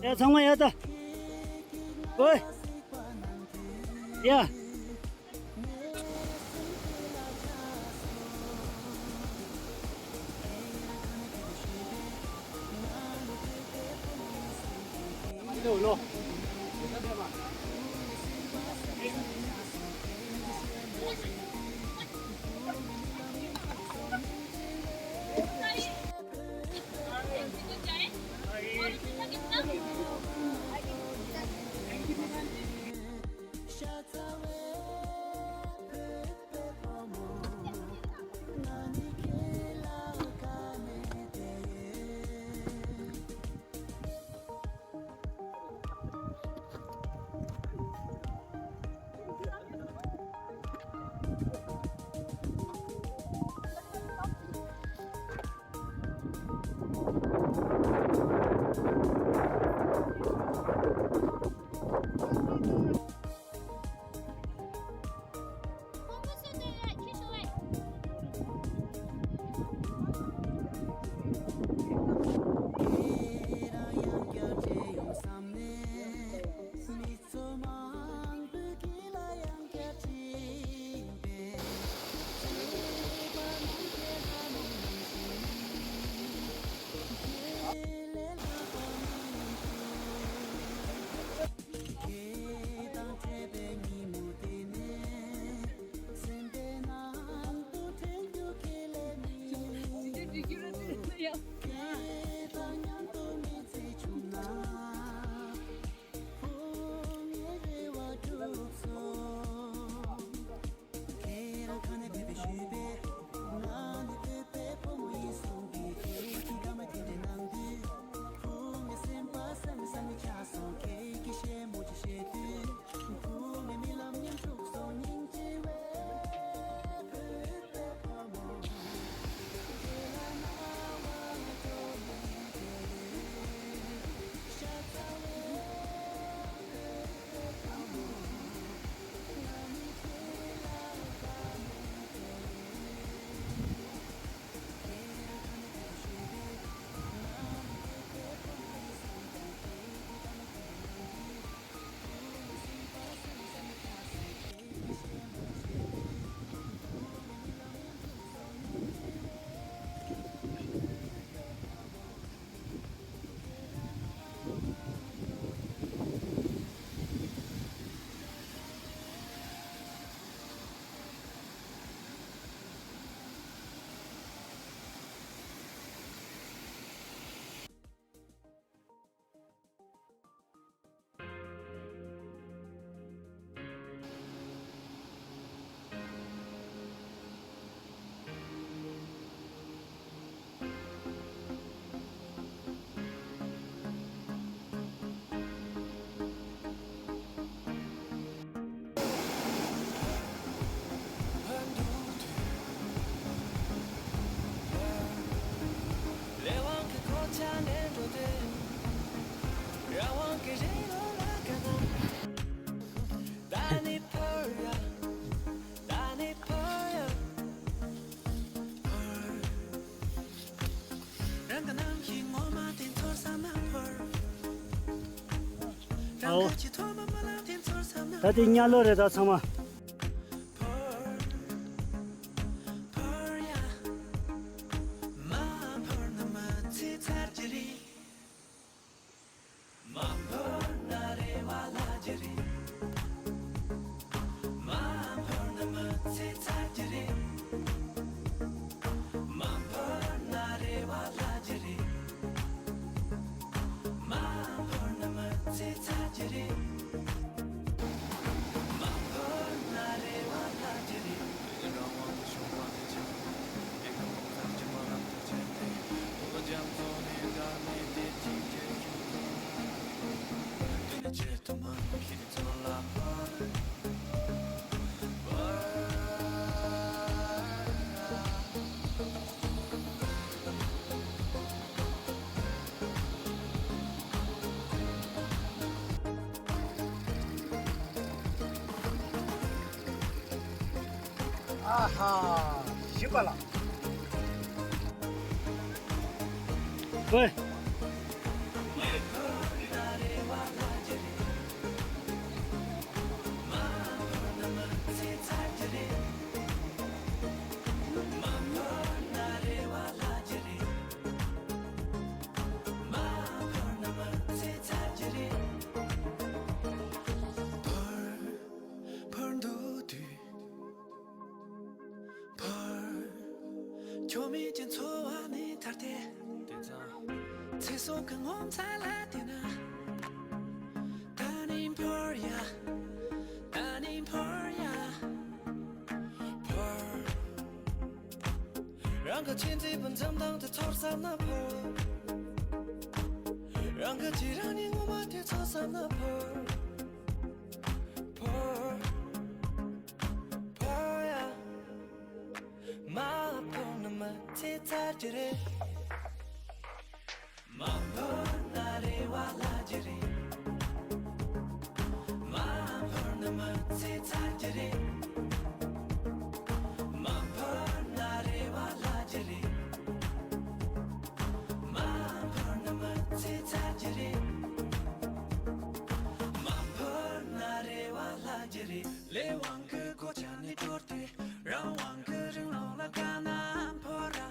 야, 정말 야다. 어이. 야. 이리 올라. 어. 다들 냐로래 다 참아. 아하, 시발라. 왜?让个亲戚本正当的炒三那坡，让个既让你我妈的炒三那坡，坡坡呀，马坡那么切在这里，马坡那里哇啦这里，马坡那么切在这里。ले वांग को जाने छोड़ते राव वांग रंग लो लगा नाम पोरा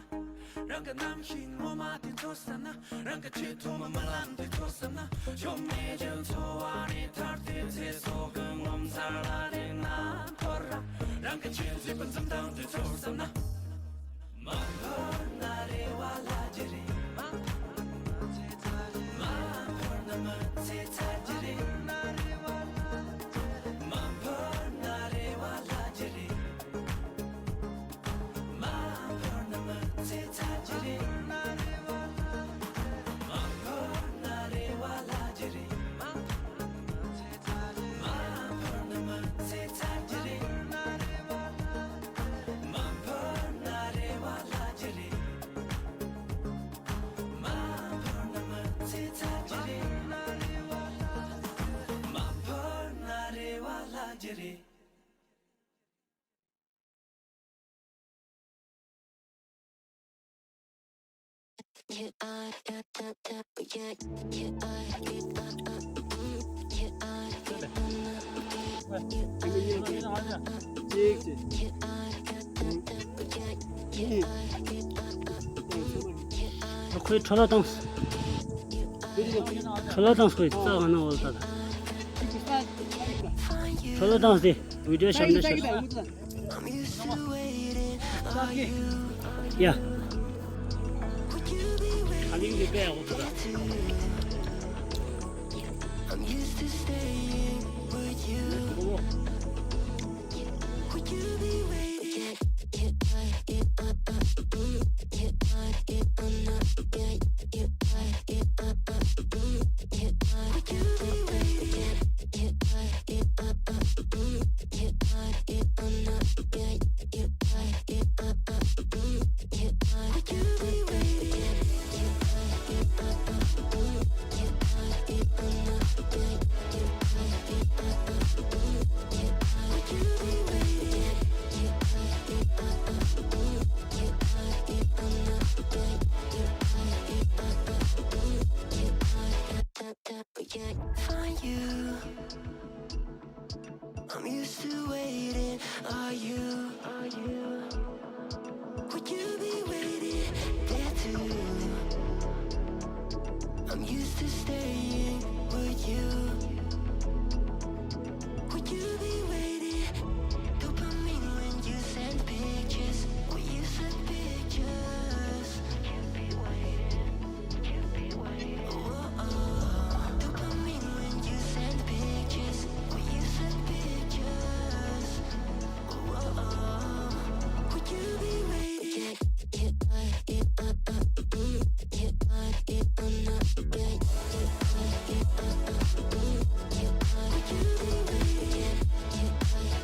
रंग नाम हिंग वो माटी तो सना ranka che thoma malam de thosana chomne jel thoani tharte se so gum sala de na thora ranka che zipan samdang de thosana ma na re wala jiri ma na ma se ta jiri na re wala ma na re wala jiri ma na ma se ta jiri na re wala ma na re wala jiri ma se ta jiri ma na ma se ta jiri na re wala ma na re wala jiri ma na ma se ta jiri na re wala ma na re wala jiri You are, you 거의 전화 당스. 전화 당스 거의 싸가는 거다. 전화 당스 비디오 샵에 셔. 야. 아니 이게 왜 오더라? I'm used to staying with you. Would you be waiting? Would you be waiting? Would you be waiting? Would you be waiting? Find you. I'm used to waiting. Are you? Would you be waiting there too? I'm used to staying with you. Would you be waiting? Dopamine when you send pictures. When you send pictures. You'd be waiting. Oh, dopamine when you send pictures. When you send pictures. Oh, would you be waiting? Would you be waiting? Would you be waiting?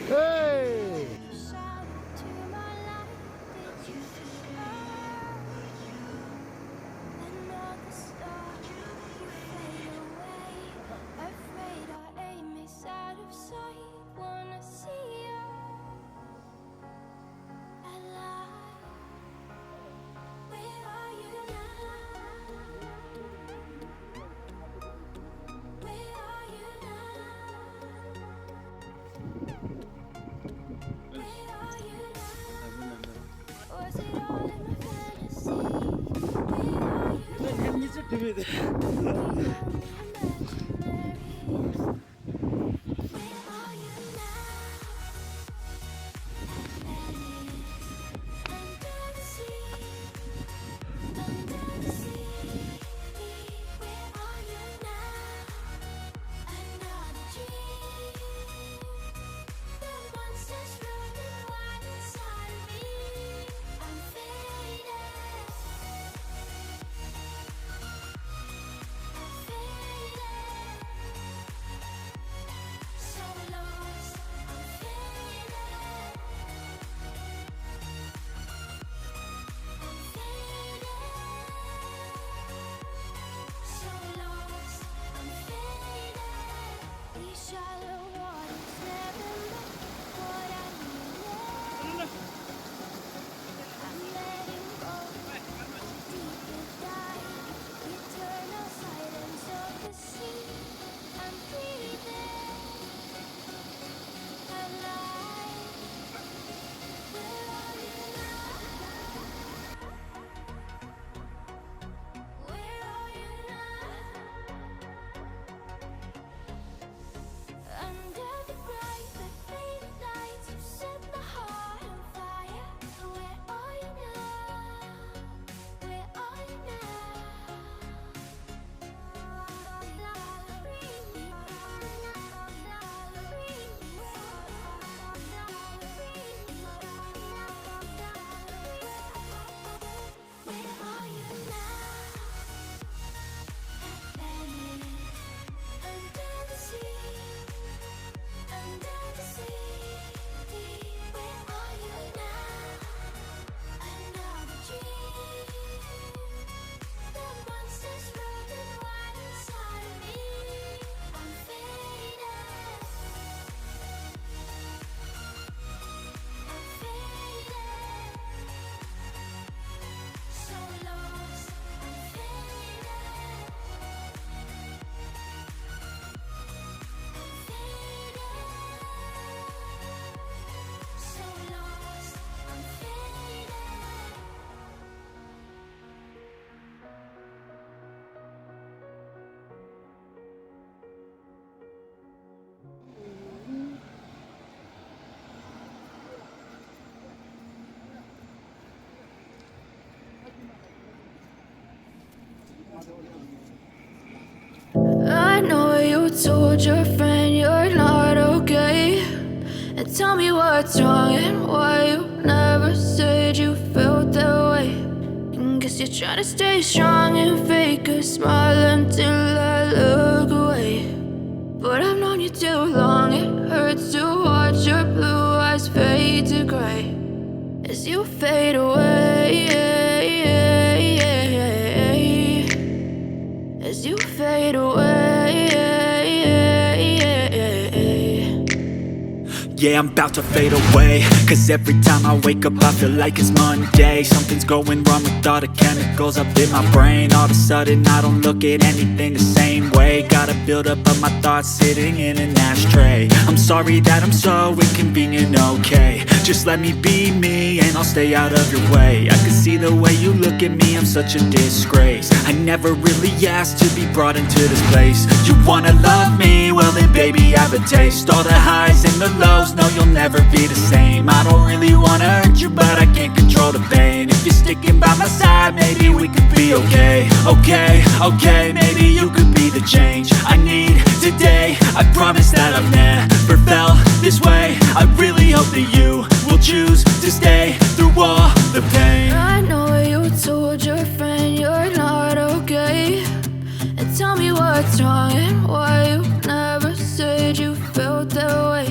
Hey! I know you told your friend you're not okay. And tell me what's wrong and why you never said you felt that way. And guess you're trying to stay strong and fake a smile until I look away. But I've known you too long, it hurts to watch your blue eyes fade to gray as you fade away. As you fade away. Yeah, I'm about to fade away, cause every time I wake up I feel like it's Monday. Something's going wrong with all the chemicals up in my brain. All of a sudden I don't look at anything the same way. Gotta build up of my thoughts sitting in an ashtray. I'm sorry that I'm so inconvenient, okay. Just let me be me and I'll stay out of your way. I can see the way you look at me, I'm such a disgrace. I never really asked to be brought into this place. You wanna love me? Well then baby I have a taste. All the highs and the lows, no you'll never be the same. I don't really wanna hurt you but I can't control the pain. If you're sticking by my side maybe we could be okay. Okay, maybe you could be the change I need today. I promise that I've never felt this way. I really hope that you will choose to stay through all the pain. I know you told your friend you're not okay. And tell me what's wrong and why you never said you felt that way.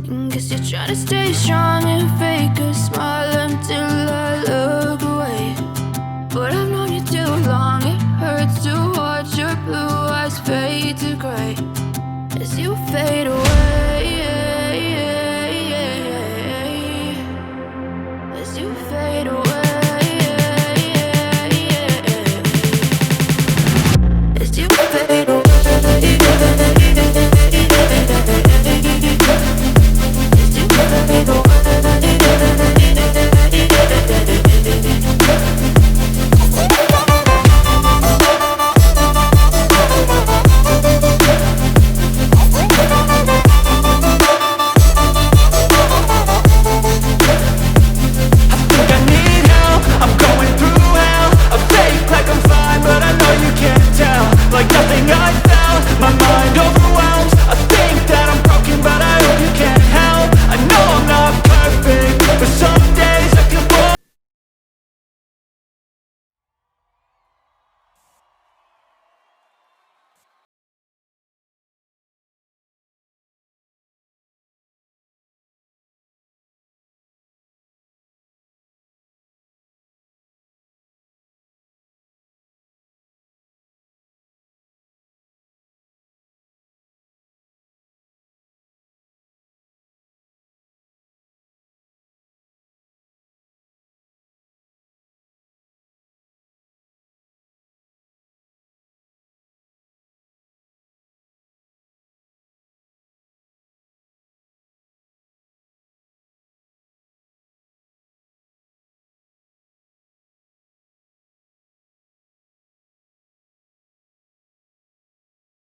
And guess you're trying to stay strong and fake a smile